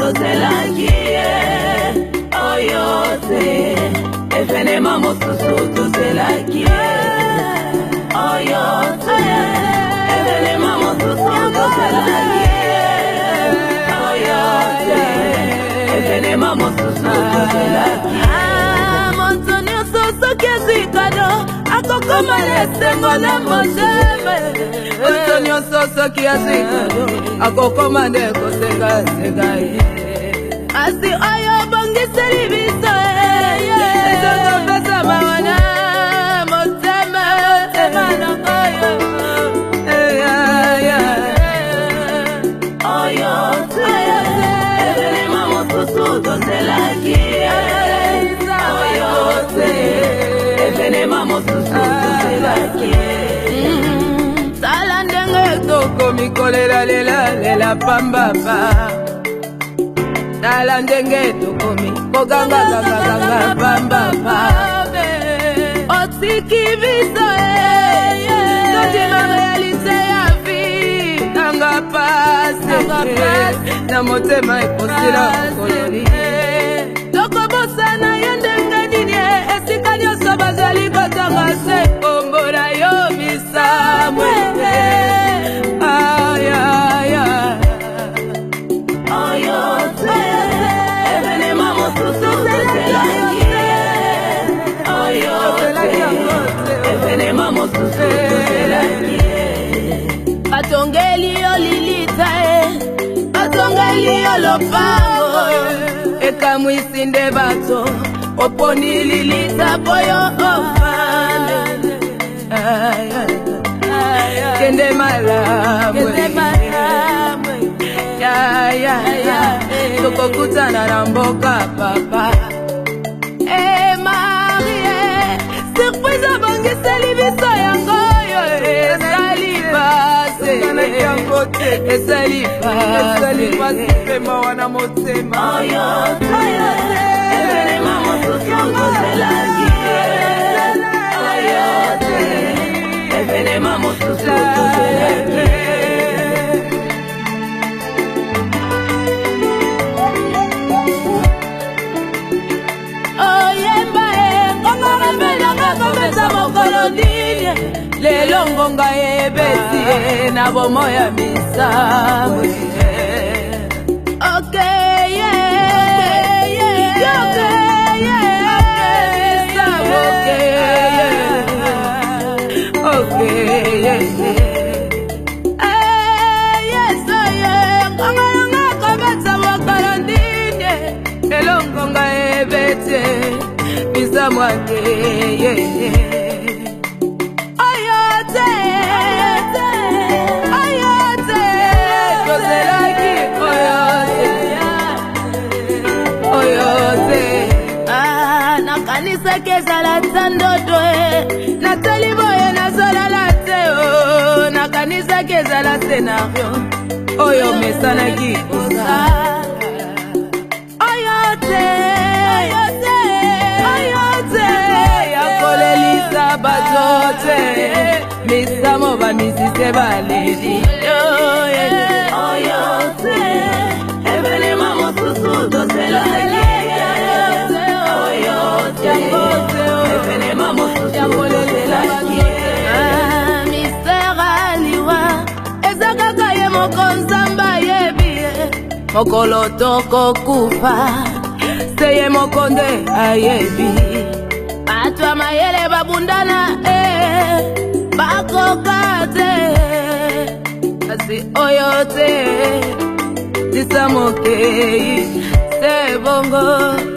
tozelaki oyote evenema mosusu tozelaki oyote evenema mosusu tozelaki oyote evenema mosusu tozelaki moto nyonso soki ezwi kado akokoma lesengo na motema moto nyonso soki ezwi kado akokoma nde kosengasenga asi oyo bongiseli biso ezokopesa mawana motema nangoyo oyote evenema mosusu tozelaki oyote evenema mosusu tozelaki tala ndenge tokomikolela lela pambapa tala ndenge tokomi kogangagagaganga pambapa otiki biso totima realite ya vi nanga pase na motema ekosila koloni tokobosana yo ndenge nini esika nyonso bazali kotanga se kombola yo bisamwe ayaya oyote evenema mosusu tozelaki oyote evenema mosusu tozelaki batongeli yo lilita batongeli yo lopango ekamwisi nde bato oponi lilita poyo ofande kende malamwe tokokutana na mboka papa Marie surprise abongiseli biso yango oyo esali pase esali pase pema wana motema evenema mosusu tozelaki oyote evenema mosusu tozelaki lelo ngonga ebesi na bomoya misamwe okay lelo ngonga ebesi misamwe nakanisa kezala tandoto natali boye nazolala te nakanisa kezala scenario oyo mesanaki kosa oyote yakolelisa bato te misamo bamisise baleli oyote evenema mosusu tozelaki evenema mosusu tozelaki mystère aliwa eza kaka ye moko nzamba yebi mokolo tokokufa se ye moko nde ayebi bato ya mayele babundana bakoka te kasi oyo te lisa mokei se bongo